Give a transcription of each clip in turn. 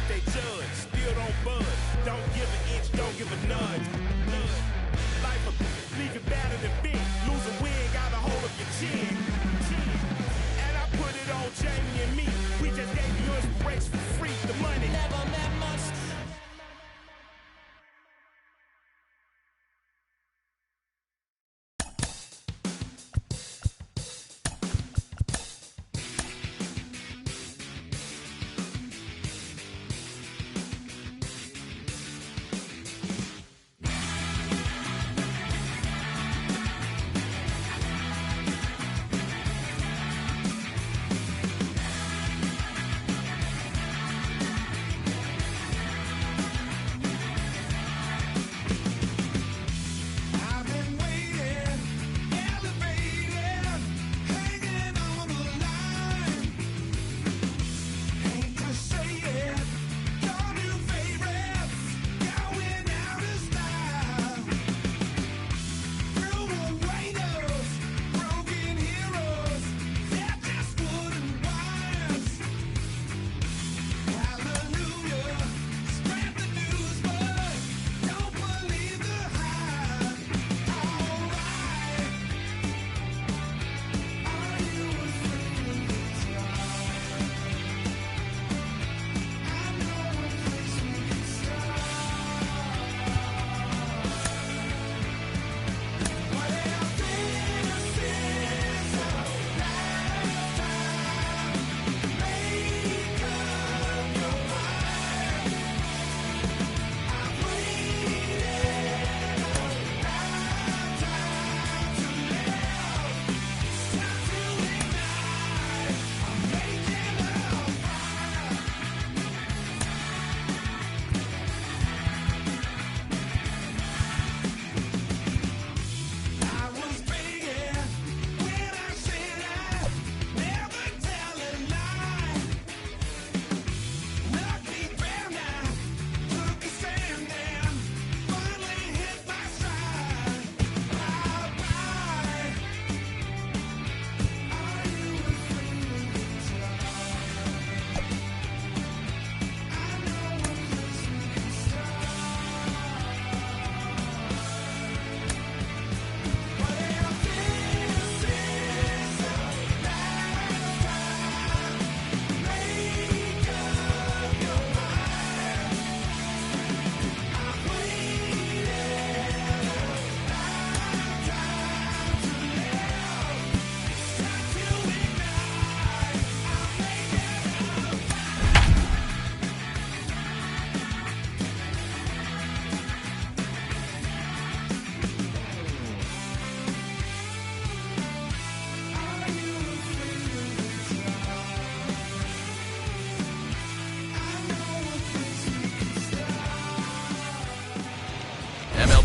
if they judge. Still don't budge. Don't give an inch, don't give a nudge. Life will leave you battered and bent. Lose a win, got a hold of your chin. And I put it on Jamie and me. We just gave you inspiration for free. The money never meant much.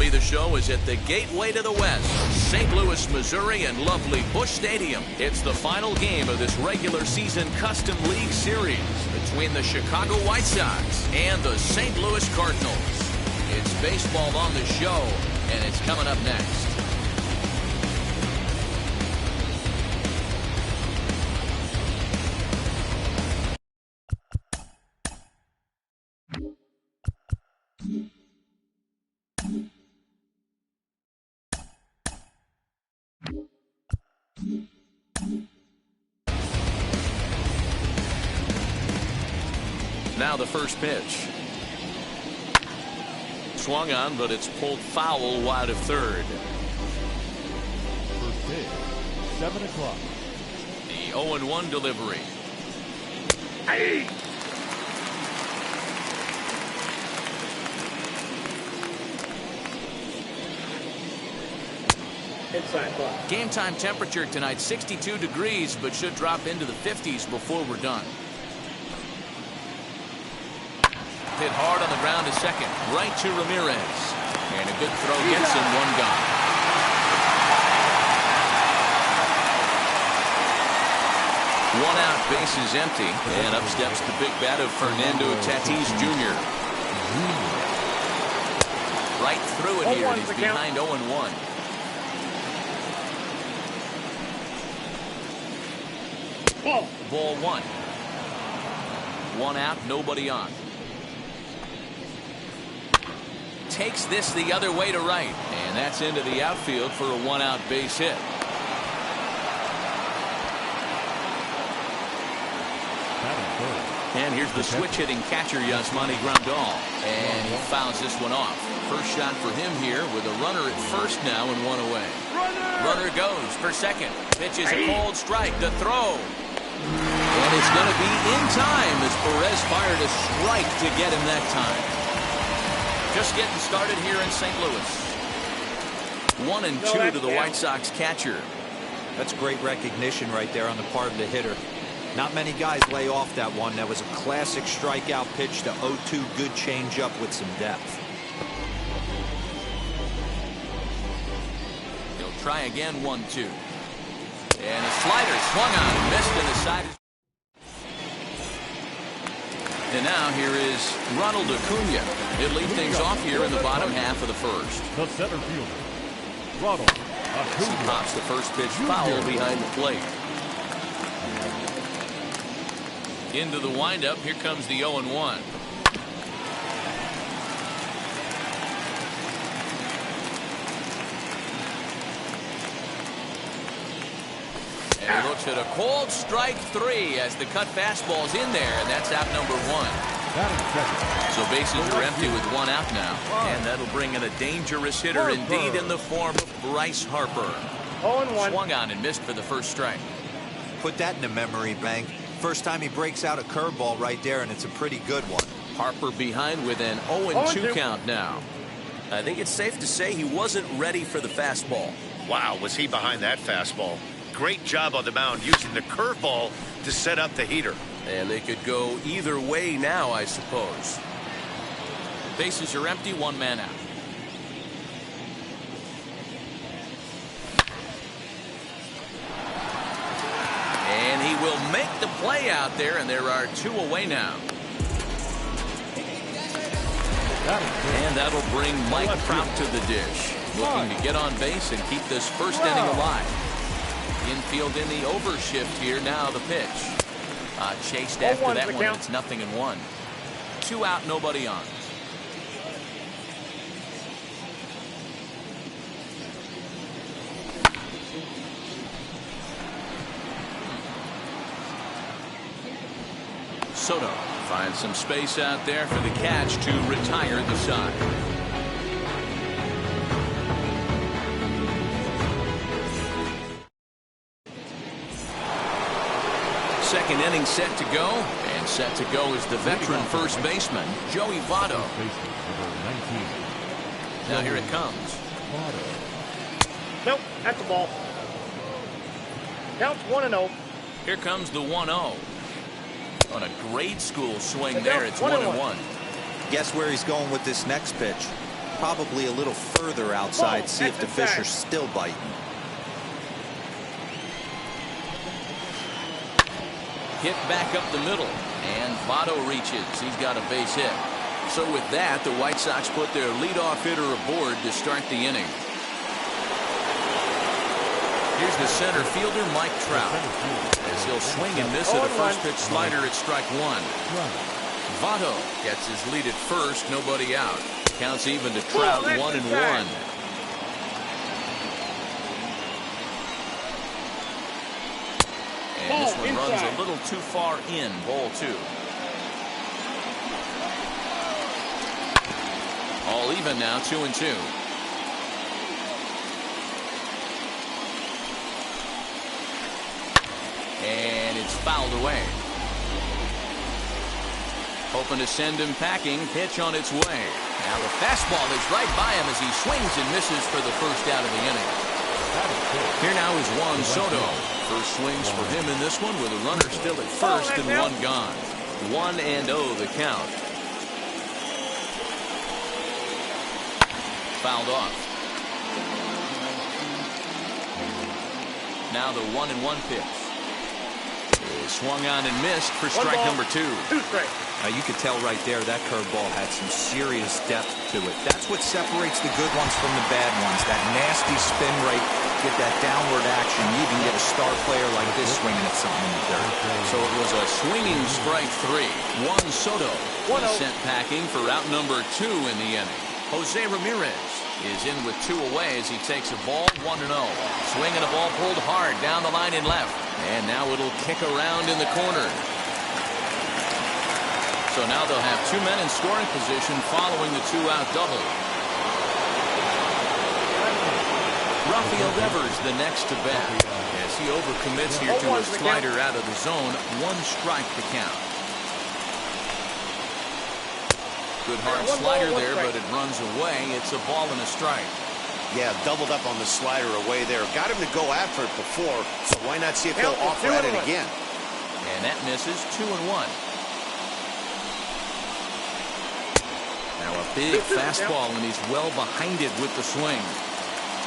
The show is at the gateway to the West, St. Louis, Missouri, and lovely Busch Stadium. It's the final game of this regular season Custom League Series between the Chicago White Sox and the St. Louis Cardinals. It's baseball on the show, and it's coming up next. Now the first pitch. Swung on, but it's pulled foul wide of third. First pitch, 7 o'clock. The 0-1 delivery. Hey! Game time temperature tonight 62 degrees, but should drop into the 50s before we're done. Hit hard on the ground to second, right to Ramirez. And a good throw gets him, one gone. One out, bases empty, and up steps the big bat of Fernando Tatis Jr. Right through it here, and he's behind 0-1. Ball one. One out, nobody on. takes this the other way to right. And that's into the outfield for a one-out base hit. And here's the switch-hitting catcher, Yasmani Grandal. And he fouls this one off. First shot for him here with a runner at first now and one away. Runner goes for second. Pitch is a cold strike. The throw. And it's going to be in time as Perez fired a strike to get him that time. Just getting started here in St. Louis. 1-2 to the White Sox catcher. That's great recognition right there on the part of the hitter. Not many guys lay off that one. That was a classic strikeout pitch to 0-2. Good changeup with some depth. He'll try again, 1-2. And a slider swung on, missed in the side. And now here is Ronald Acuna. He'll lead things off here in the bottom half of the first. The center fielder, Ronald Acuna. He pops the first pitch foul behind the plate. Into the windup. Here comes the 0-1. And he looks at a cold strike 3 as the cut fastball's in there, and that's out number 1. So bases are empty with one out now, and that'll bring in a dangerous hitter indeed in the form of Bryce Harper. 0-1. Swung on and missed for the first strike. Put that in the memory bank. First time he breaks out a curveball right there, and it's a pretty good one. Harper behind with an 0-2 count now. I think it's safe to say he wasn't ready for the fastball. Wow, was he behind that fastball. Great job on the mound using the curveball to set up the heater. And they could go either way now, I suppose. Bases are empty, one man out. And he will make the play out there, and there are 2 away now. And that'll bring Mike Trout to the dish, looking to get on base and keep this first inning alive. Infield in the overshift here. Now the pitch. Chased after that one. It's 0-1. 2 out, nobody on. Soto finds some space out there for the catch to retire the side. Second inning set to go, and set to go is the veteran first baseman, Joey Votto. Now here it comes. Nope, that's the ball. Counts 1-0. Here comes the 1-0. On a grade school swing there, it's 1-1. Guess where he's going with this next pitch? Probably a little further outside. See if the fish are still biting. Hit back up the middle, and Votto reaches. He's got a base hit. So with that, the White Sox put their leadoff hitter aboard to start the inning. Here's the center fielder, Mike Trout, as he'll swing and miss at a first pitch slider at strike 1. Votto gets his lead at first, nobody out. Counts even to Trout, 1-1. And this one runs a little too far in, ball 2. All even now, 2-2. And it's fouled away. Hoping to send him packing. Pitch on its way. Now the fastball is right by him as he swings and misses for the first out of the inning. Here now is Juan Soto. First swings for him in this one with a runner still at first and 1 gone. 1-0 the count. Fouled off. Now the 1-1 pitch. Swung on and missed for strike number 2. 2 strikes. You could tell right there that curveball had some serious depth to it. That's what separates the good ones from the bad ones. That nasty spin rate, get that downward action. You even get a star player like this swinging at something in the dirt. So it was a swinging strike 3. Juan Soto was sent packing for out number 2 in the inning. Jose Ramirez is in with 2 away as he takes a ball 1-0. Swinging a ball pulled hard down the line in left. And now it'll kick around in the corner. So now they'll have 2 men in scoring position following the 2-out double. Rafael Devers the next to bat as he overcommits here to a slider out of the zone. 1 strike to count. Good hard slider there, but it runs away. It's a ball and a strike. Yeah, doubled up on the slider away there. Got him to go after it before, so why not see if they'll offer at it again? And that misses. 2-1. Now a big fastball, and he's well behind it with the swing.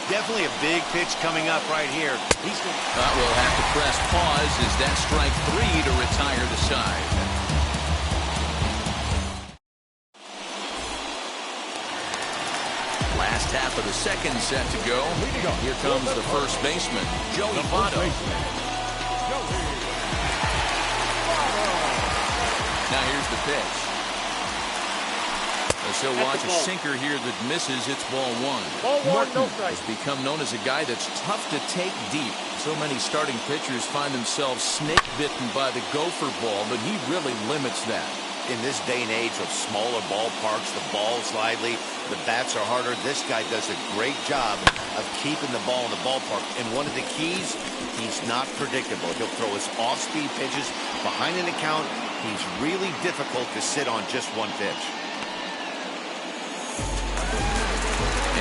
Definitely a big pitch coming up right here. We'll have to press pause as that strike 3 to retire the side. Last half of the second set to go. Here comes the first baseman, Joey Votto. Now here's the pitch. As he'll watch a sinker here that misses, it's ball 1. Martin has become known as a guy that's tough to take deep. So many starting pitchers find themselves snake bitten by the gopher ball, but he really limits that. In this day and age of smaller ballparks, the ball's lively, the bats are harder. This guy does a great job of keeping the ball in the ballpark. And one of the keys, he's not predictable. He'll throw his off-speed pitches behind an account. He's really difficult to sit on just 1 pitch.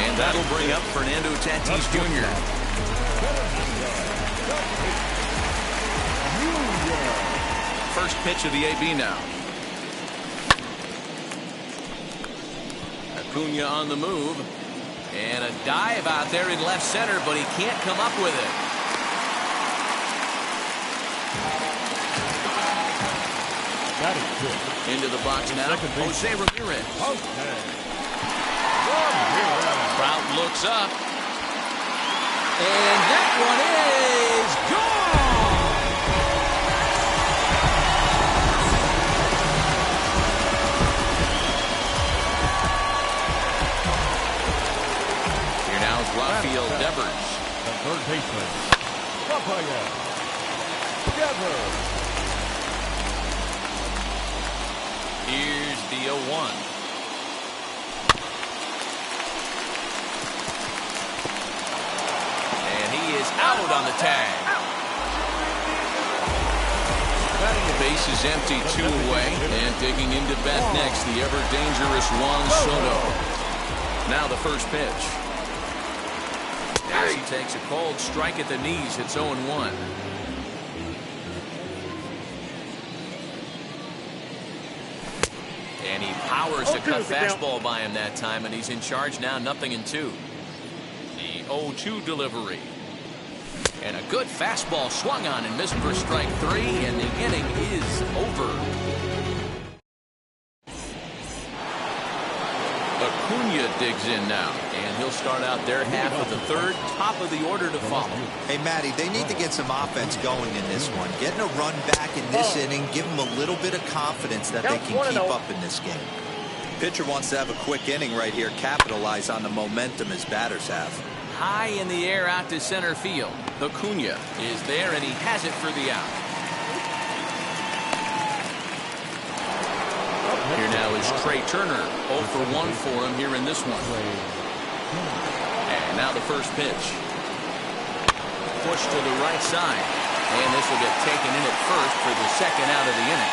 And that'll bring up Fernando Tatis Jr. First pitch of the AB now. Acuna on the move. And a dive out there in left center, but he can't come up with it. That is good. Into the box now, Jose Ramirez. Trout looks up. And that one is gone! Here now is Rafael Devers. The third baseman, Rafael Devers. Here's the 0-1. Is out on the tag. The base is empty, 2 away, and digging into bat next, the ever-dangerous Juan Soto. Now the first pitch. As he takes a cold strike at the knees, it's 0-1. And he powers to cut fastball by him that time, and he's in charge now, 0-2. The 0-2 delivery. And a good fastball swung on and missed for strike 3, and the inning is over. Acuna digs in now, and he'll start out their half of the third, top of the order to follow. Hey, Matty, they need to get some offense going in this one. Getting a run back in this inning, give them a little bit of confidence that they can keep up in this game. Pitcher wants to have a quick inning right here, capitalize on the momentum his batters have. High in the air out to center field. Acuna is there, and he has it for the out. Here now is Trey Turner. 0 for 1 for him here in this one. And now the first pitch. Push to the right side. And this will get taken in at first for the second out of the inning.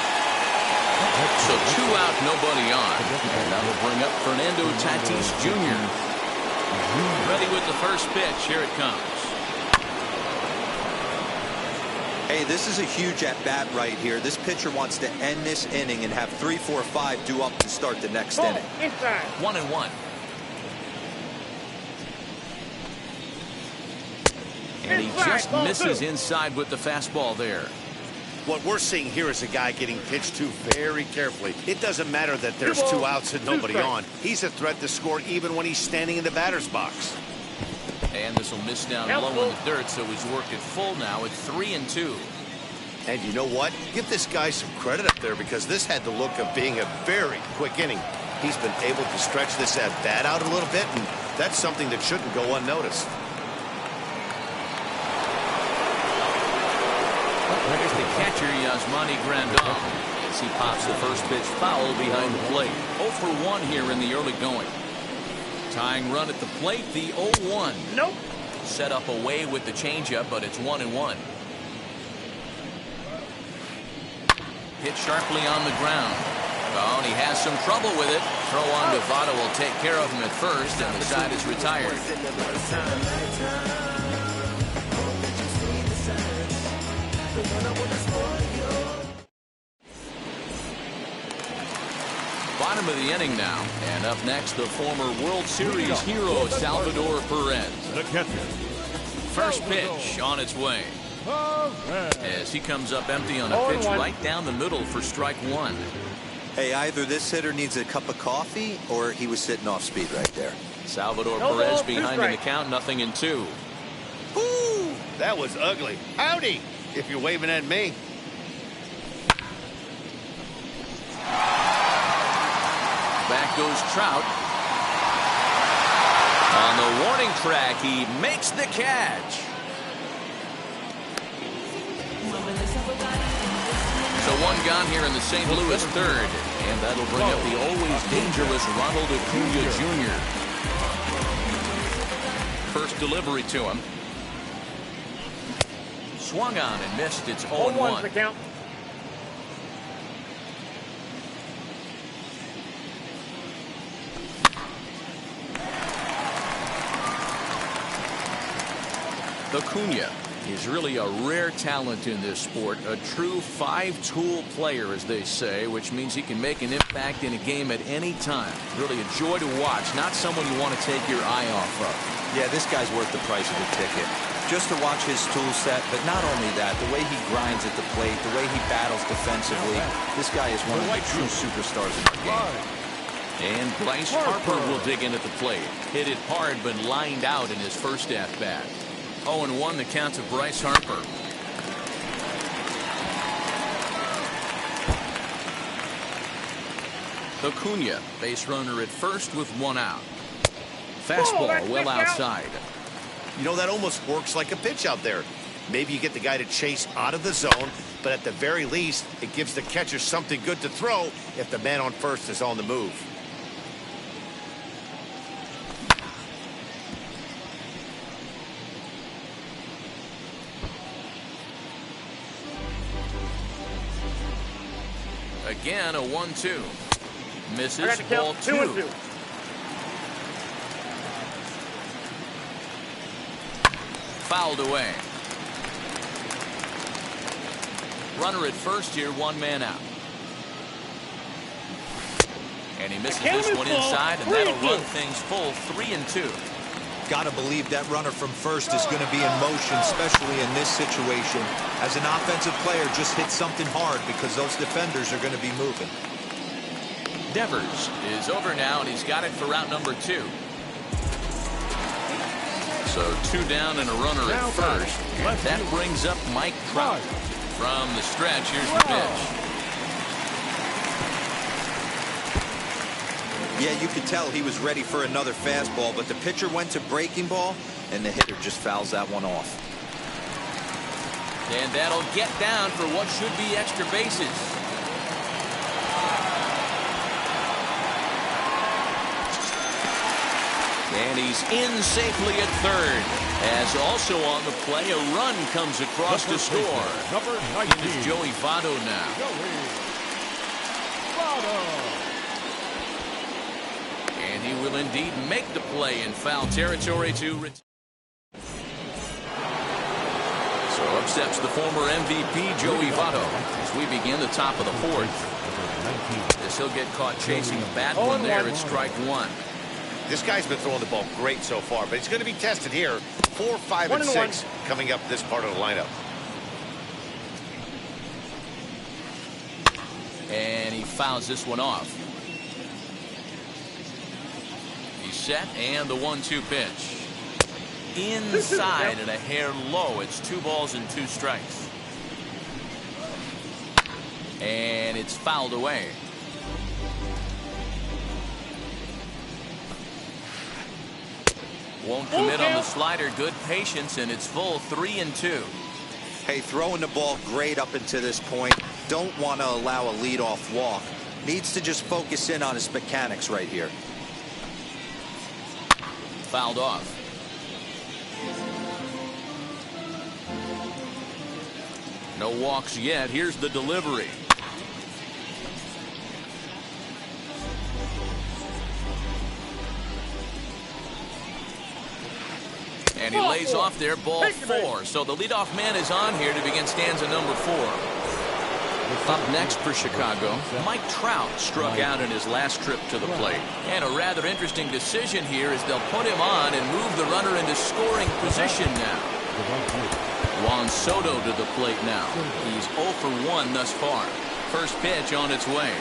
So 2 out, nobody on. And that'll bring up Fernando Tatis Jr. Ready with the first pitch. Here it comes. Hey, this is a huge at-bat right here. This pitcher wants to end this inning and have 3, 4, 5 due up to start the next inning. 1-1. And he just misses inside with the fastball there. What we're seeing here is a guy getting pitched to very carefully. It doesn't matter that there's 2 outs and nobody on. He's a threat to score even when he's standing in the batter's box. And this will miss down low in the dirt, so he's worked it full now at 3-2. And you know what? Give this guy some credit up there because this had the look of being a very quick inning. He's been able to stretch this at bat out a little bit, and that's something that shouldn't go unnoticed. Here's the catcher, Yasmani Grandal, as he pops the first pitch foul behind the plate. 0 for 1 here in the early going. Tying run at the plate, the 0-1. Nope. Set up away with the changeup, but it's 1-1. Hit sharply on the ground. Oh, and he has some trouble with it. Throw on to Votto will take care of him at first, and the side is retired. Bottom of the inning now, and up next, the former World Series hero Salvador Perez. The catcher. First pitch on its way. As he comes up empty on a pitch right down the middle for strike one. Hey, either this hitter needs a cup of coffee or he was sitting off speed right there. Salvador Perez behind in the count, 0-2. Ooh, that was ugly. Howdy, if you're waving at me. Back goes Trout. On the warning track, he makes the catch. So one gone here in the St. Louis third, and that'll bring up the always dangerous Ronald Acuna Jr. First delivery to him. Swung on and missed. It's 0-1. The count. Acuna is really a rare talent in this sport, a true five-tool player, as they say, which means he can make an impact in a game at any time. Really a joy to watch, not someone you want to take your eye off of. Yeah, this guy's worth the price of the ticket. Just to watch his tool set, but not only that, the way he grinds at the plate, the way he battles defensively, this guy is one of the true superstars in the game. And Bryce Harper will dig in at the plate. Hit it hard, but lined out in his first at-bat. 0-1 the count to Bryce Harper. Acuna, base runner at first with one out. Fastball well outside. You know, that almost works like a pitch out there. Maybe you get the guy to chase out of the zone, but at the very least, it gives the catcher something good to throw if the man on first is on the move. Again, a 1-2. Misses, ball 2. Fouled away. Runner at first here, one man out. And he misses this one inside, and that'll run things full 3-2. Gotta believe that runner from first is going to be in motion, especially in this situation. As an offensive player, just hit something hard because those defenders are going to be moving. Devers is over now, and he's got it for out number 2. So 2 down and a runner at first. And that brings up Mike Trout. From the stretch, here's the pitch. Yeah, you could tell he was ready for another fastball, but the pitcher went to breaking ball, and the hitter just fouls that one off. And that'll get down for what should be extra bases. And he's in safely at third. As also on the play, a run comes across to score. It is Joey Votto now. And he will indeed make the play in foul territory to So up steps the former MVP Joey Votto as we begin the top of the fourth. As he'll get caught chasing a bad one there at strike one. This guy's been throwing the ball great so far, but he's going to be tested here. 4, 5, and 6 coming up this part of the lineup. And he fouls this one off. He's set, and the 1-2 pitch. Inside and a hair low. It's 2 balls and 2 strikes. And it's fouled away. Won't commit on the slider. Good patience, and it's full 3-2. Hey, throwing the ball great up until this point. Don't want to allow a leadoff walk. Needs to just focus in on his mechanics right here. Fouled off. No walks yet. Here's the delivery. And he lays off there, ball 4. So the leadoff man is on here to begin stanza number 4. Up next for Chicago, Mike Trout struck out in his last trip to the plate. And a rather interesting decision here is they'll put him on and move the runner into scoring position now. Juan Soto to the plate now. He's 0 for 1 thus far. First pitch on its way.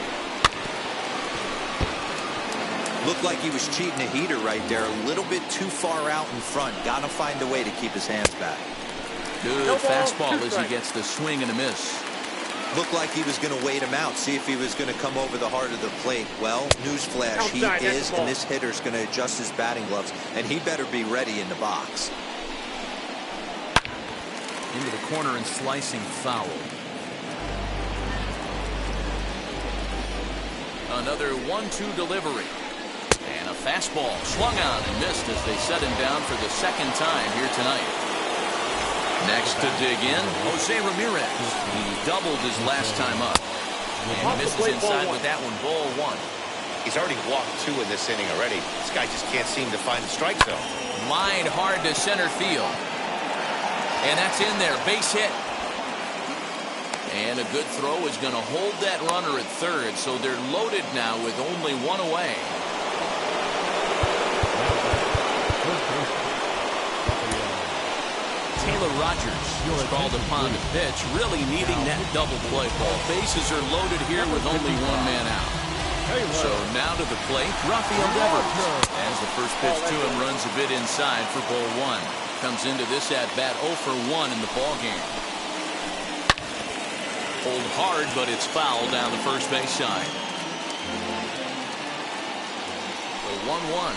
Looked like he was cheating a heater right there. A little bit too far out in front. Got to find a way to keep his hands back. Good fastball as he gets the swing and a miss. Looked like he was going to wait him out, see if he was going to come over the heart of the plate. Well, newsflash, he is, and this hitter's going to adjust his batting gloves, and he better be ready in the box. Into the corner and slicing foul. Another 1-2 delivery. And a fastball swung on and missed as they set him down for the second time here tonight. Next to dig in, Jose Ramirez. He doubled his last time up. And he misses inside with that one, ball 1. He's already walked 2 in this inning already. This guy just can't seem to find the strike zone. Lined hard to center field. And that's in there, base hit. And a good throw is going to hold that runner at third, so they're loaded now with only 1 away. Taylor Rogers was called upon to pitch, really needing that double play ball. Bases are loaded here with only 1 man out. So now to the plate, Rafael Devers. As the first pitch to him runs a bit inside for ball 1. Comes into this at bat 0 for 1 in the ball game. Hold hard, but it's foul down the first base side. The 1-1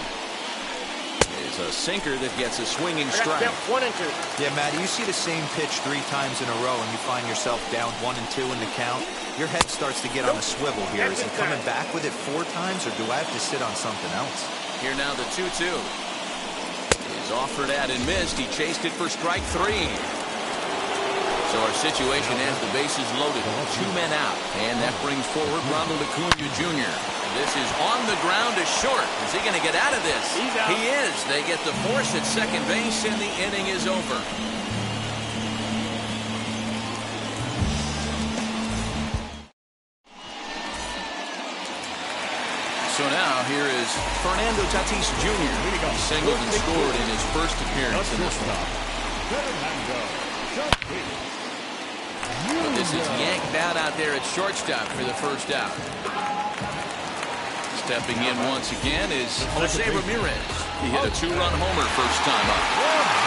is a sinker that gets a swinging strike. 1 and 2. Yeah, Matty, you see the same pitch 3 times in a row and you find yourself down 1 and 2 in the count. Your head starts to get on a swivel here. Is he coming back with it 4 times, or do I have to sit on something else? Here now the 2-2. He's offered at and missed. He chased it for strike 3. So our situation has the bases loaded, 2 men out. And that brings forward Ronald Acuna Jr. This is on the ground to short. Is he going to get out of this? He's out. He is. They get the force at second base, and the inning is over. So now here is Fernando Tatis Jr. He singled and scored in his first appearance in this one. But this is yanked out there at shortstop for the first out. Stepping in once again is Jose Ramirez. He hit a 2-run homer first time up.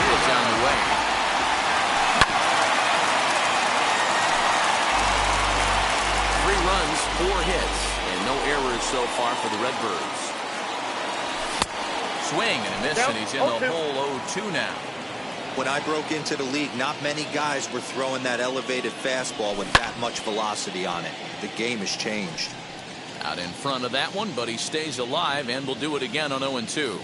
It's on the way. Three runs, 4 hits, and no errors so far for the Redbirds. Swing and a miss, and he's in the hole 0-2 now. When I broke into the league, not many guys were throwing that elevated fastball with that much velocity on it. The game has changed. Out in front of that one, but he stays alive and will do it again on 0-2.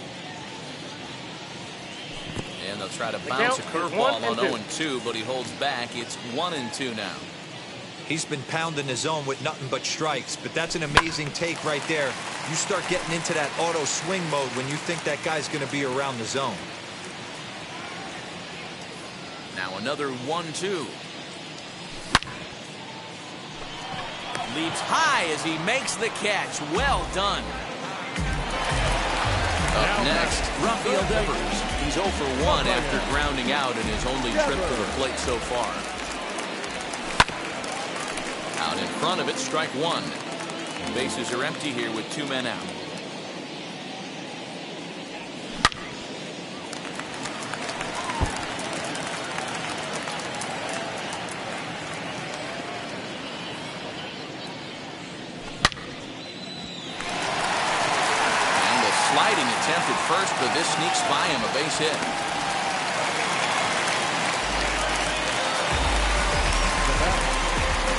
And they'll try to bounce a curveball on 0-2, but he holds back. It's 1-2 now. He's been pounding the zone with nothing but strikes, but that's an amazing take right there. You start getting into that auto swing mode when you think that guy's going to be around the zone. Now another 1-2. Leaps high as he makes the catch. Well done. Up next, Rafael Devers. He's 0 for 1 after grounding out in his only trip to the plate so far. Out in front of it, strike 1. Bases are empty here with 2 men out. sliding attempt at first, but this sneaks by him, a base hit.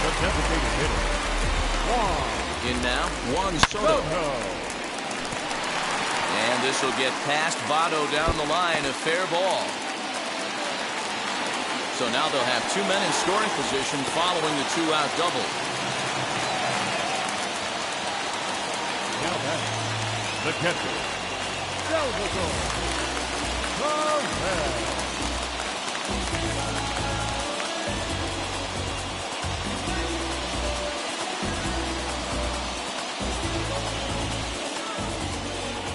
The designated hitter, In now, Juan Soto. And this will get past Votto down the line, a fair ball. So now they'll have two men in scoring position following the two-out double. Now back, the catcher, Salvador Perez.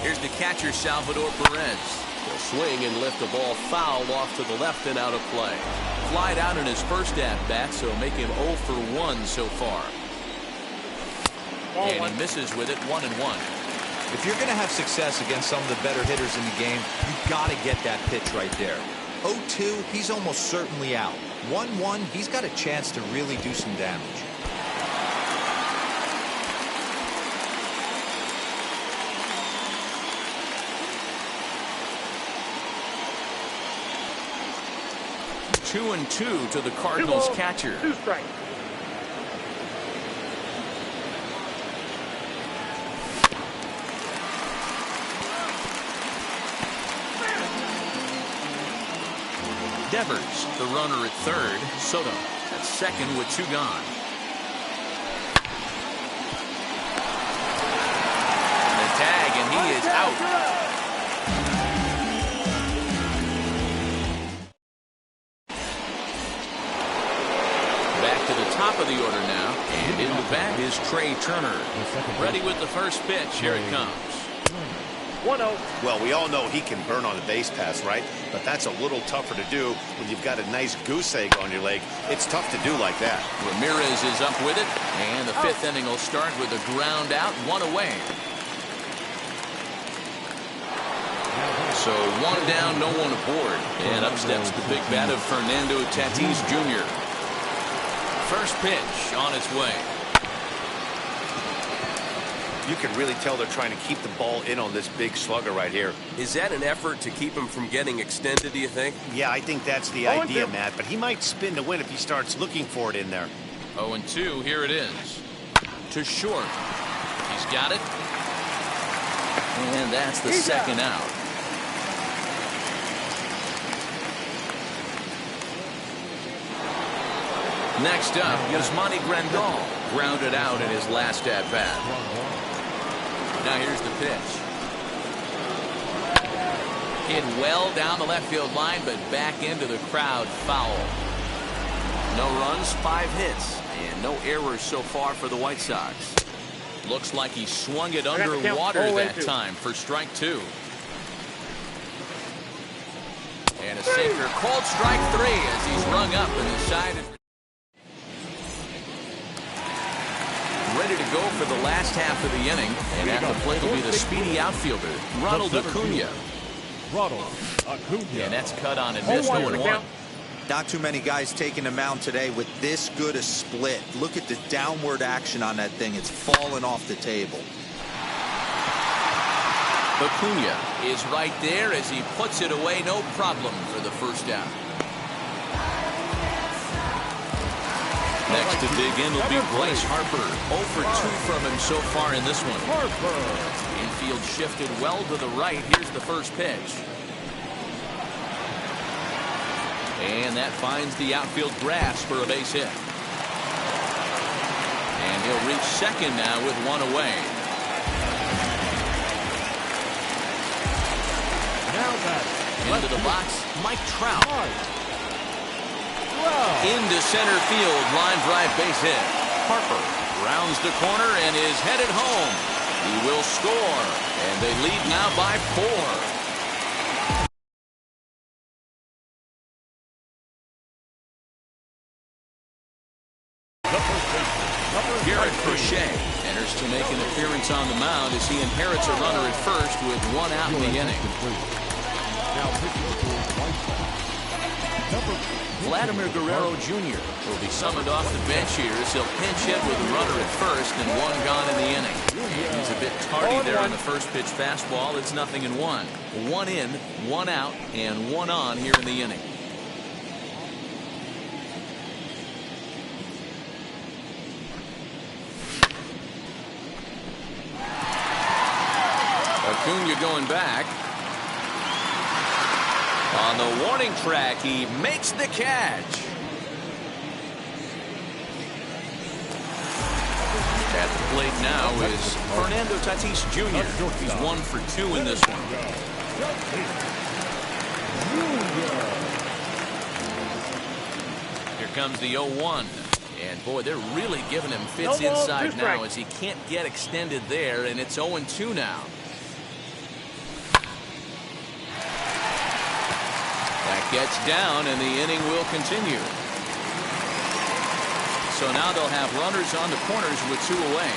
Here's the catcher, Salvador Perez. He'll swing and lift the ball foul off to the left and out of play. Flied out in his first at-bat, so make him 0 for 1 so far. And he misses with it, 1-1. If you're going to have success against some of the better hitters in the game, you've got to get that pitch right there. 0-2, he's almost certainly out. 1-1, he's got a chance to really do some damage. Two and two to the Cardinals catcher. 2 strikes. Devers, the runner at third. Soto at second with 2 gone. The tag, and he is out. Back to the top of the order now, and in the bat is Trey Turner. Ready with the first pitch. Here it comes. 1-0. Well, we all know he can burn on a base pass, right? But that's a little tougher to do when you've got a nice goose egg on your leg. It's tough to do like that. Ramirez is up with it, and the 5th inning will start with a ground out, 1 away. So 1 down, no one aboard. And up steps the big bat of Fernando Tatis Jr. First pitch on its way. You can really tell they're trying to keep the ball in on this big slugger right here. Is that an effort to keep him from getting extended, do you think? Yeah, I think that's the idea, Matt. But he might spin to win if he starts looking for it in there. 0-2, here it is. To short. He's got it. And that's the second out. Next up, Yasmani Grandal. Grounded out in his last at-bat. Now here's the pitch. Hit well down the left field line, but back into the crowd, foul. No runs, 5 hits, and no errors so far for the White Sox. Looks like he swung it underwater that time for strike 2. And a sinker, called strike 3 as he's rung up and decided. Ready to go for the last half of the inning, and at the plate will be the speedy outfielder, Ronald Acuna. And that's cut on and missed 0-1. Not too many guys taking the mound today with this good a split. Look at the downward action on that thing. It's falling off the table. Acuna is right there as he puts it away, no problem for the first out. Next to dig in will be Bryce Harper. 0 for 2 from him so far in this one. Infield shifted well to the right. Here's the first pitch. And that finds the outfield grass for a base hit. And he'll reach second now with 1 away. Now back. Into the box, Mike Trout. Into center field, line drive base hit. Harper rounds the corner and is headed home. He will score, and they lead now by 4. Garrett Crochet enters to make an appearance on the mound as he inherits a runner at first with 1 out in the inning. Now pitching for White Sox, Vladimir Guerrero Jr. will be summoned off the bench here as he'll pinch hit with a runner at first and one gone in the inning. He's a bit tardy there on the first pitch fastball. It's 0-1. One in, one out, and one on here in the inning. Acuna going back. On the warning track, he makes the catch. At the plate now is Fernando Tatis Jr. He's 1 for 2 in this one. Here comes the 0-1. And boy, they're really giving him fits inside now as he can't get extended there, and it's 0-2 now. That gets down, and the inning will continue. So now they'll have runners on the corners with 2 away.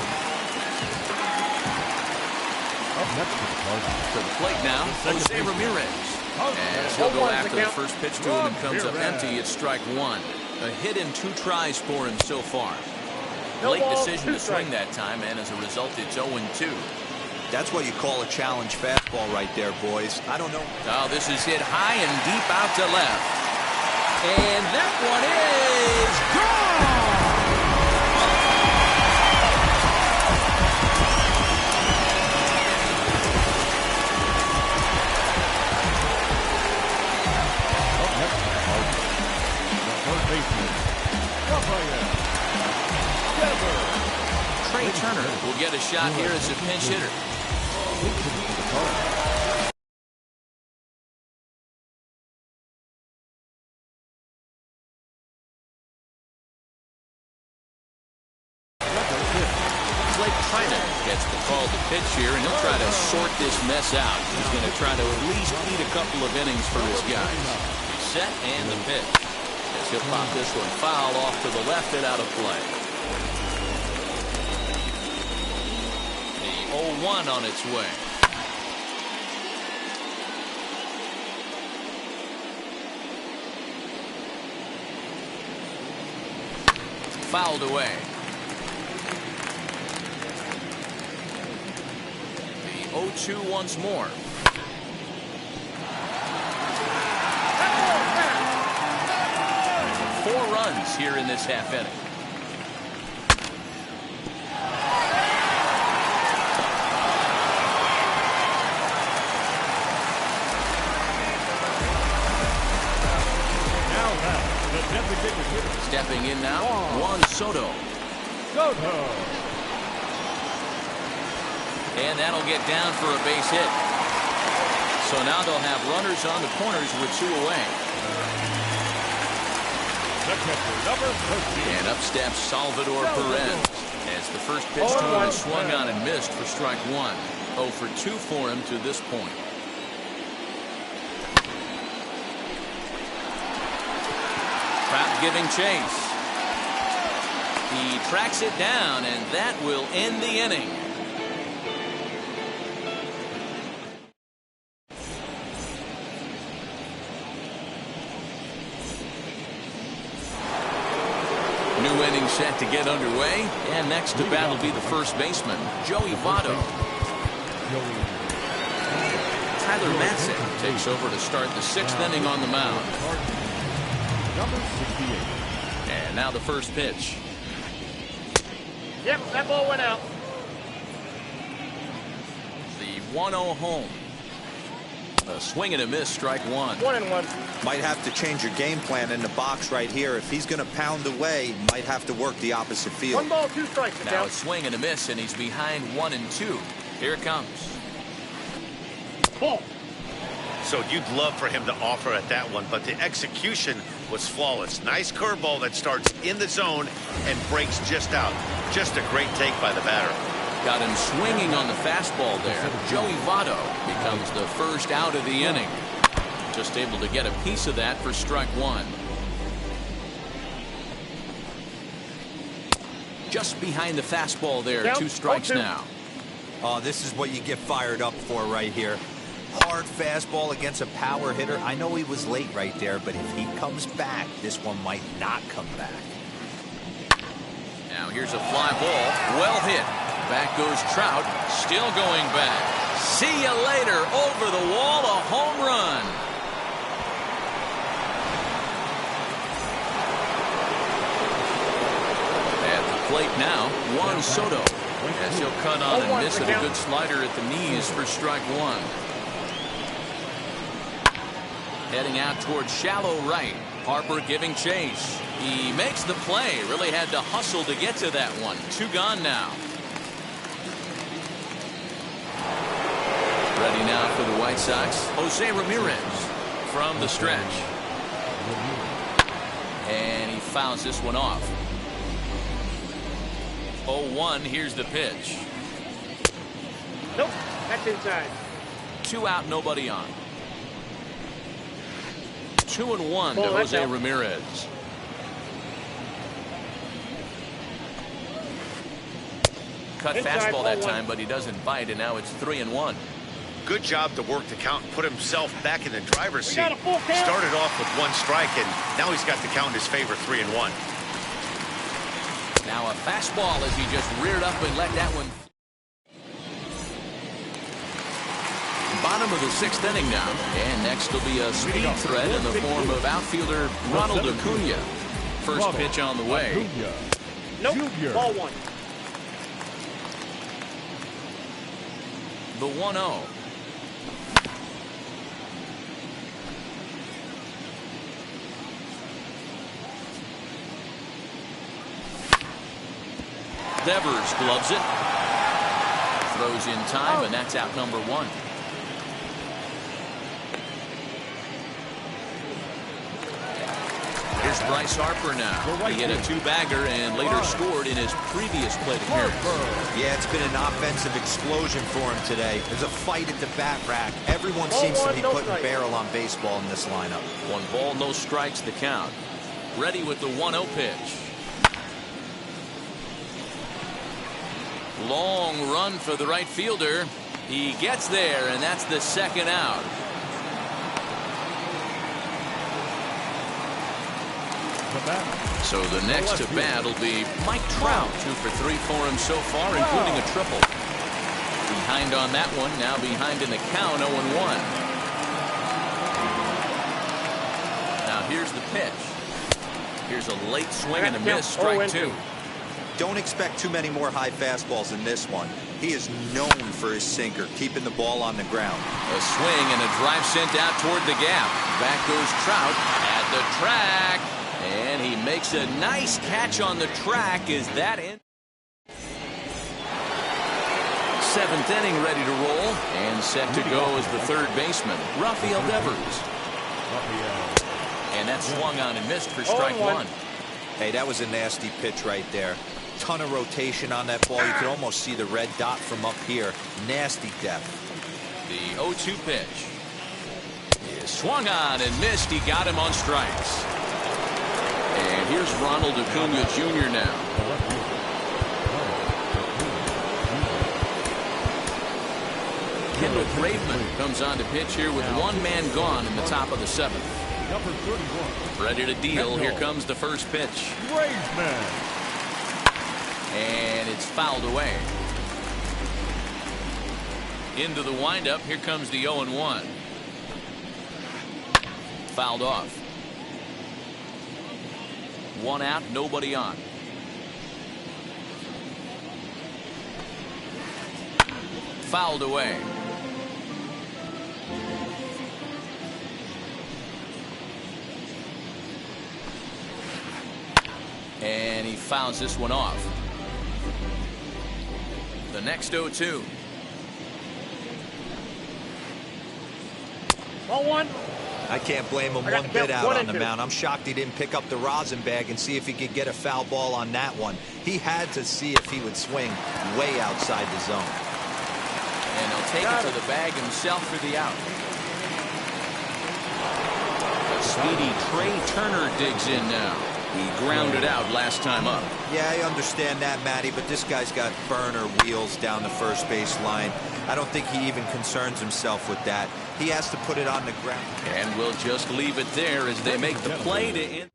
Up next to the plate now, Jose Ramirez. As he'll go after the first pitch to him and comes up empty. It's strike 1. A hit in 2 tries for him so far. Late decision to swing that time, and as a result, it's 0-2. That's what you call a challenge fastball right there, boys. I don't know. Oh, this is hit high and deep out to left. And that one is gone! Trey Turner will get a shot here as a pinch hitter. Gets the call to pitch here, and he'll try to sort this mess out. He's going to try to at least eat a couple of innings for his guys. Set and the pitch. As he'll pop this one foul off to the left and out of play. The 0-1 on its way. Fouled away. 0-2 once more. Four runs here in this half inning. Stepping in now, Juan Soto. And that'll get down for a base hit. So now they'll have runners on the corners with 2 away. And up steps Salvador Perez as the first pitch to him is swung on and missed for strike 1. 0 for 2 for him to this point. Trout giving chase. He tracks it down, and that will end the inning. New inning set to get underway, and next to bat will be the first baseman, Joey Votto. Tyler Matson takes over to start the 6th inning on the mound. And now the first pitch. Yep, that ball went out. The 1-0 home. A swing and a miss, strike 1. 1-1. Might have to change your game plan in the box right here. If he's going to pound away, might have to work the opposite field. 1 ball, 2 strikes. Now a swing and a miss, and he's behind 1-2. Here it comes. Ball. So you'd love for him to offer at that one, but the execution was flawless. Nice curveball that starts in the zone and breaks just out. Just a great take by the batter. Got him swinging on the fastball there. Joey Votto becomes the first out of the inning. Just able to get a piece of that for strike 1. Just behind the fastball there. 2 strikes now. Oh, this is what you get fired up for right here. Hard fastball against a power hitter. I know he was late right there, but if he comes back, this one might not come back. Now here's a fly ball. Well hit. Back goes Trout. Still going back. See you later. Over the wall. A home run. At the plate now, Juan Soto. As he'll cut on and miss it. A good slider at the knees for strike one. Heading out towards shallow right. Harper giving chase. He makes the play. Really had to hustle to get to that one. 2 gone now. Ready now for the White Sox. Jose Ramirez from the stretch. And he fouls this one off. 0-1. Here's the pitch. Nope. That's inside. 2 out, nobody on. 2-1 to Jose Ramirez. Cut fastball that time, but he doesn't bite, and now it's 3-1. Good job to work the count and put himself back in the driver's seat. Started off with 1 strike, and now he's got the count in his favor, 3-1. Now a fastball as he just reared up and let that one. Bottom of the 6th inning now, and next will be a speed threat in the form of outfielder Ronald Acuna. First pitch on the way. Nope. Ball 1. The 1-0. Devers gloves it. Throws in time, and that's out number 1. Here's Bryce Harper now. He hit a 2-bagger and later scored in his previous plate appearance. Yeah, it's been an offensive explosion for him today. There's a fight at the bat rack. Everyone seems to be putting barrel on baseball in this lineup. 1 ball, no strikes the count. Ready with the 1-0 pitch. Long run for the right fielder. He gets there, and that's the 2nd out. So the next to bat will be Mike Trout. 2 for 3 for him so far, including a triple. Behind on that one, now behind in the count, 0-1. Now here's the pitch. Here's a late swing and a miss, strike 2. Don't expect too many more high fastballs in this one. He is known for his sinker, keeping the ball on the ground. A swing and a drive sent out toward the gap. Back goes Trout at the track. And he makes a nice catch on the track. Is that in? 7th inning ready to roll. And set to go as the 3rd baseman, Rafael Devers. And that swung on and missed for strike 1. Hey, that was a nasty pitch right there. Ton of rotation on that ball. You could almost see the red dot from up here. Nasty depth. The 0-2 pitch. He swung on and missed. He got him on strikes. And here's Ronald Acuna Jr. now. Kendall Graveman comes on to pitch here with 1 man gone in the top of the 7th. Number 31. Ready to deal. Here comes the first pitch. Graveman. And it's fouled away. Into the windup. Here comes the 0-1. Fouled off. 1 out, nobody on. Fouled away. And he fouls this one off. The next 0-2. Ball 1. I can't blame him one bit out on the mound. I'm shocked he didn't pick up the rosin bag and see if he could get a foul ball on that one. He had to see if he would swing way outside the zone. And he'll take it to the bag himself for the out. A speedy Trey Turner digs in now. He grounded out last time up. Yeah, I understand that, Matty, but this guy's got burner wheels down the first base line. I don't think he even concerns himself with that. He has to put it on the ground. And we'll just leave it there as they make the play to end.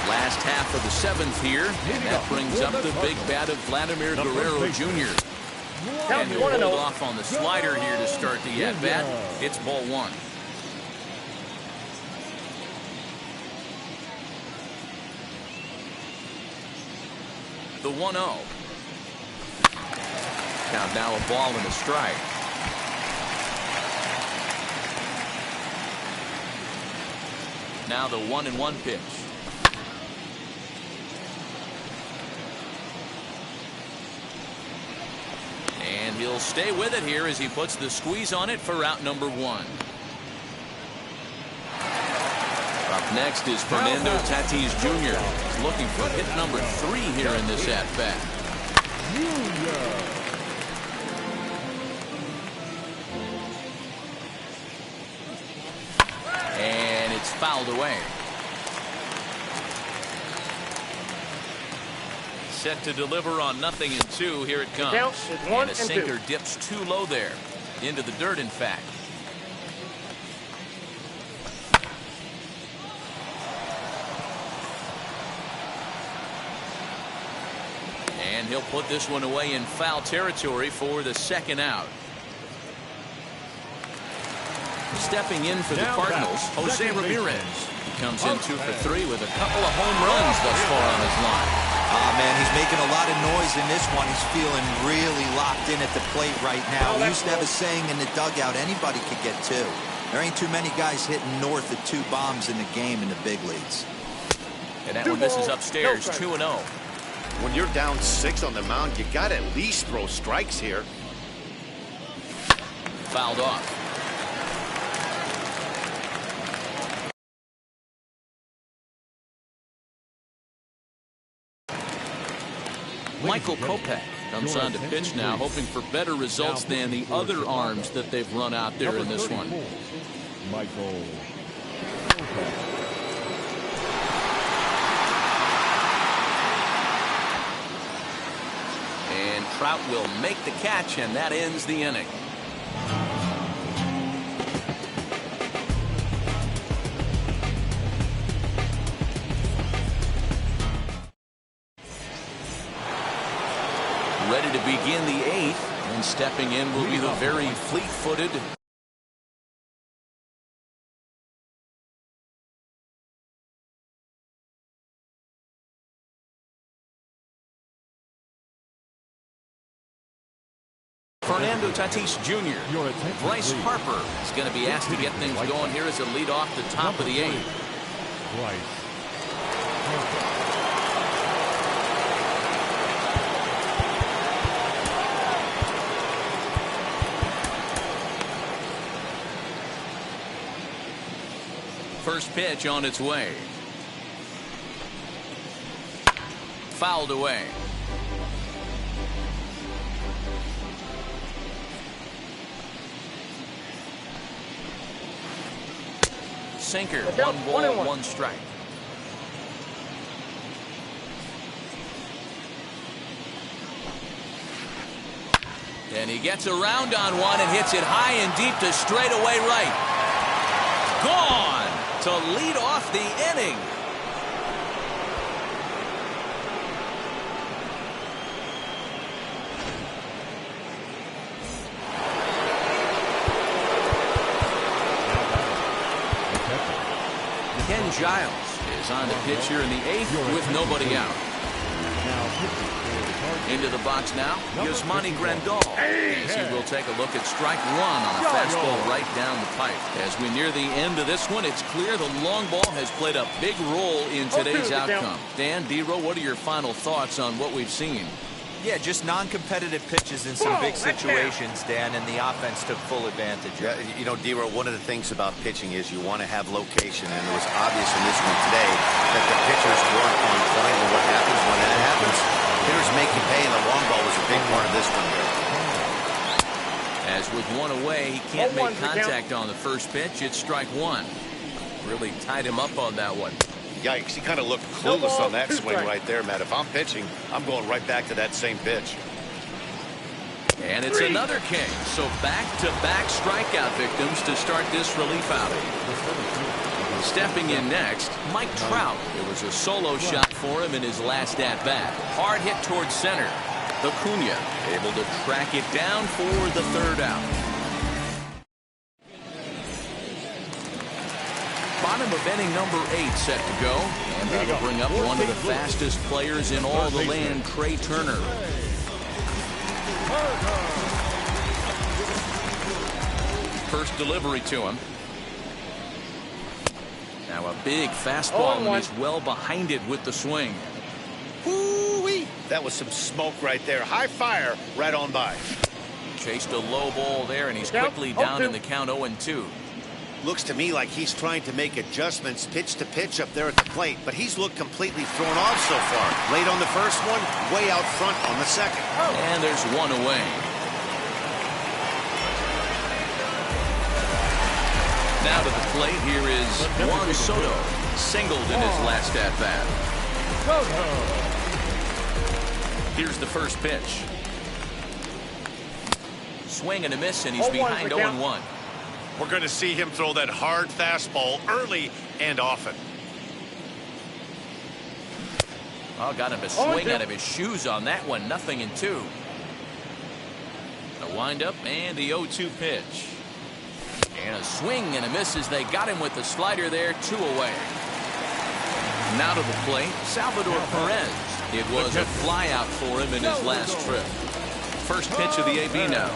Last half of the seventh here, and that brings up the big bat of Vladimir Guerrero Jr. And he'll hold off on the slider here to start the at-bat. It's ball one. The 1-0. Count now, a ball and a strike. Now the 1-1 pitch. And he'll stay with it here as he puts the squeeze on it for out number one. Up next is Fernando Tatis Jr. He's looking for hit number 3 here in this at-bat. And it's fouled away. Set to deliver on 0-2. Here it comes. And a sinker dips too low there. Into the dirt, in fact. And he'll put this one away in foul territory for the second out. Stepping in for the Cardinals, Jose Ramirez. He comes in 2 for 3 with a couple of home runs thus far on his line. Ah, man, he's making a lot of noise in this one. He's feeling really locked in at the plate right now. We used to have a saying in the dugout, anybody could get 2. There ain't too many guys hitting north of 2 bombs in the game in the big leagues. And that one misses upstairs, 2-0. When you're down 6 on the mound, you got to at least throw strikes here. Fouled off. Michael Kopech comes on to pitch now, hoping for better results than the other arms that they've run out there in this one. Michael. And Trout will make the catch, and that ends the inning. Ready to begin the 8th, and stepping in will be the very fleet-footed Fernando Tatis Jr. Bryce Harper is going to be asked to get things going here as a lead off the top of the 8th. Bryce Harper. First pitch on its way. Fouled away. Sinker, 1 ball, 1 strike. And he gets around on one and hits it high and deep to straightaway right. Gone to lead off the inning. Ken Giles is on the pitch here in the 8th with nobody out. Into the box now, Yasmani Grandal, as he will take a look at strike 1 on a fastball right down the pipe. As we near the end of this one, it's clear the long ball has played a big role in today's outcome. Dan, D-Row, what are your final thoughts on what we've seen? Yeah, just non-competitive pitches in some big situations, Dan, and the offense took full advantage. Yeah, you know, D-Row, one of the things about pitching is you want to have location, and it was obvious in this one today that the pitchers weren't on point. And what happens when that happens? Hitters make you pay, and the long ball was a big part of this one here. As with 1 away, he can't make contact on the first pitch. It's strike 1. Really tied him up on that one. Yikes, he kind of looked clueless on that swing right there, Matt. If I'm pitching, I'm going right back to that same pitch. And it's another king. So back-to-back strikeout victims to start this relief outing. Stepping in next, Mike Trout. It was a solo shot for him in his last at-bat. Hard hit towards center. Acuna able to track it down for the third out. Bottom of inning number 8 set to go. And that'll bring up one of the fastest players in all the land, Trey Turner. First delivery to him. Now a big fastball, and he's well behind it with the swing. Woo-wee. That was some smoke right there. High fire right on by. Chased a low ball there, and he's quickly down in the count 0-2. Looks to me like he's trying to make adjustments pitch to pitch up there at the plate, but he's looked completely thrown off so far. Late on the first one, way out front on the second. And there's one away. Now to the plate, here is Juan Soto. Singled in his last at-bat. Here's the first pitch. Swing and a miss, and he's behind 0-1. We're going to see him throw that hard fastball early and often. Oh, got him a swing out of his shoes on that one. 0-2. A windup and the 0-2 pitch. And a swing and a miss as they got him with the slider there. 2 away. Now to the plate, Salvador Perez. It was a flyout for him in his last trip. First pitch of the AB now.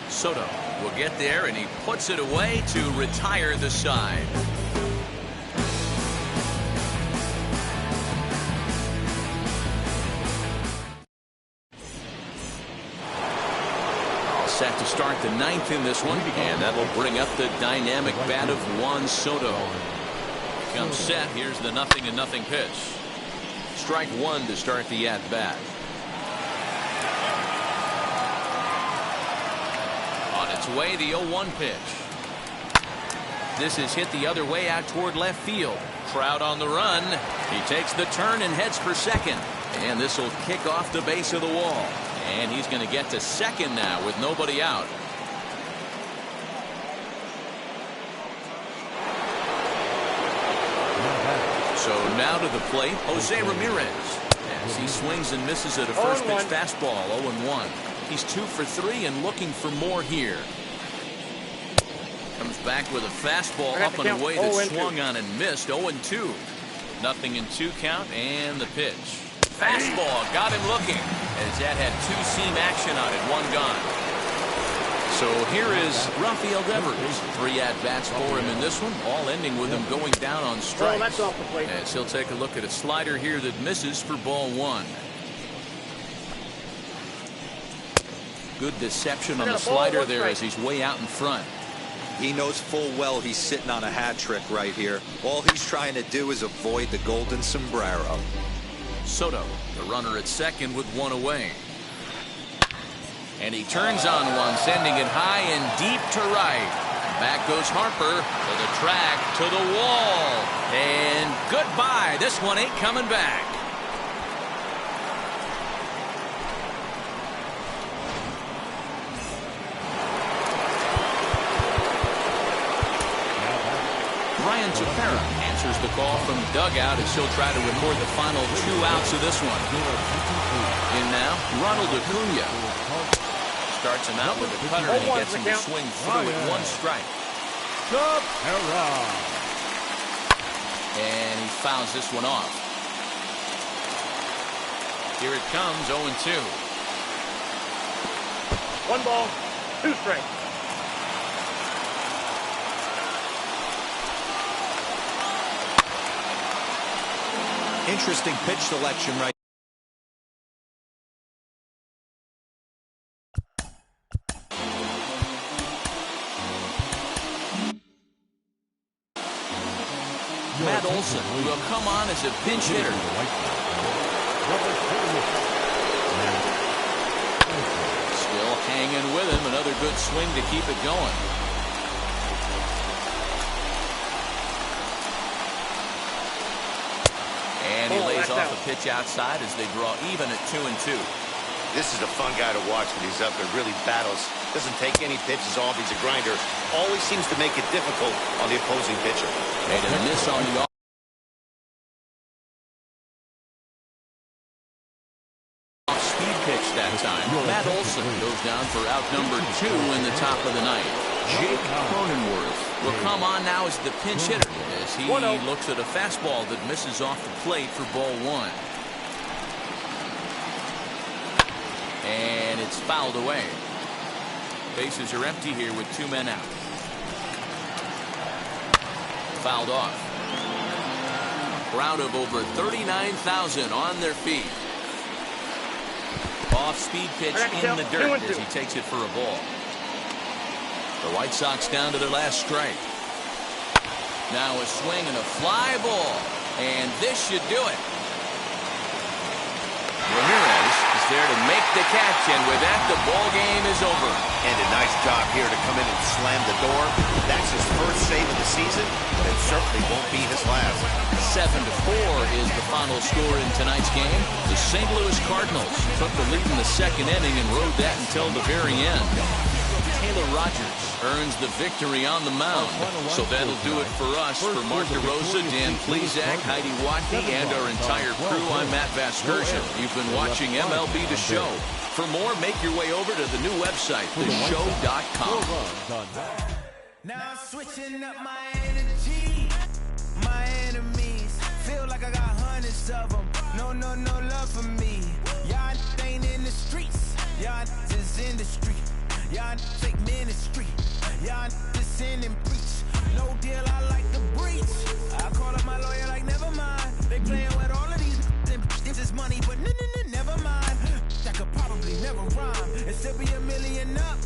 Soto will get there, and he puts it away to retire the side. All set to start the 9th in this one, and that'll bring up the dynamic bat of Juan Soto. Comes set. Here's the 0-0 pitch. Strike 1 to start the at-bat. Way the 0-1 pitch. This is hit the other way out toward left field. Trout on the run. He takes the turn and heads for second. And this will kick off the base of the wall. And he's going to get to second now with nobody out. So now to the plate, Jose Ramirez. As he swings and misses at a first pitch fastball. 0-1. He's 2 for 3 and looking for more here. Comes back with a fastball up and away that swung on and missed. 0-2. 0-2 count, and the pitch. Fastball got him looking, as that had 2-seam action on it. 1 gone. So here is Rafael Devers. 3 at-bats for him in this one, all ending with him going down on strikes. That's off the plate. As he'll take a look at a slider here that misses for ball 1. Good deception on the slider there as he's way out in front. He knows full well he's sitting on a hat trick right here. All he's trying to do is avoid the golden sombrero. Soto, the runner at second with 1 away. And he turns on one, sending it high and deep to right. Back goes Harper to the track, to the wall. And goodbye. This one ain't coming back. Ryan Tepera answers the call from the dugout as he'll try to record the final 2 outs of this one. In now, Ronald Acuna. Starts him out with a cutter and he gets him to swing through at 1 strike. And he fouls this one off. Here it comes, 0-2. 1 ball, 2 strikes. Interesting pitch selection right. Matt Olson will come on as a pinch hitter. Still hanging with him. Another good swing to keep it going. And he lays off a pitch outside as they draw even at 2-2. This is a fun guy to watch when he's up there. Really battles. Doesn't take any pitches off. He's a grinder. Always seems to make it difficult on the opposing pitcher. Made a miss on the off-speed pitch that time. Matt Olson goes down for out number 2 in the top of the ninth. Jake Cronenworth will come on now as the pinch hitter as he looks at a fastball that misses off the plate for ball 1. And it's fouled away. Bases are empty here with 2 men out. Fouled off. Crowd of over 39,000 on their feet. Off-speed pitch in the dirt as he takes it for a ball. The White Sox down to their last strike. Now a swing and a fly ball. And this should do it. Ramirez is there to make the catch, and with that, the ball game is over. And a nice job here to come in and slam the door. That's his first save of the season, but it certainly won't be his last. 7-4 is the final score in tonight's game. The St. Louis Cardinals took the lead in the second inning and rode that until the very end. Taylor Rogers earns the victory on the mound. So that'll do it for us. For Mark DeRosa, Dan Plesac, Heidi Watney, and our entire crew, I'm Matt Vasgersian. You've been watching MLB The Show. For more, make your way over to the new website, theshow.com. Now I'm switching up my energy. My enemies feel like I got hundreds of them. No love for me. Y'all ain't in the streets. Y'all is in the street. Y'all take ministry. Y'all just sin and preach. No deal, I like the breach. I call up my lawyer like, never mind. They playing with all of these this is money, but no, never mind. That could probably never rhyme. And still be $1 million up.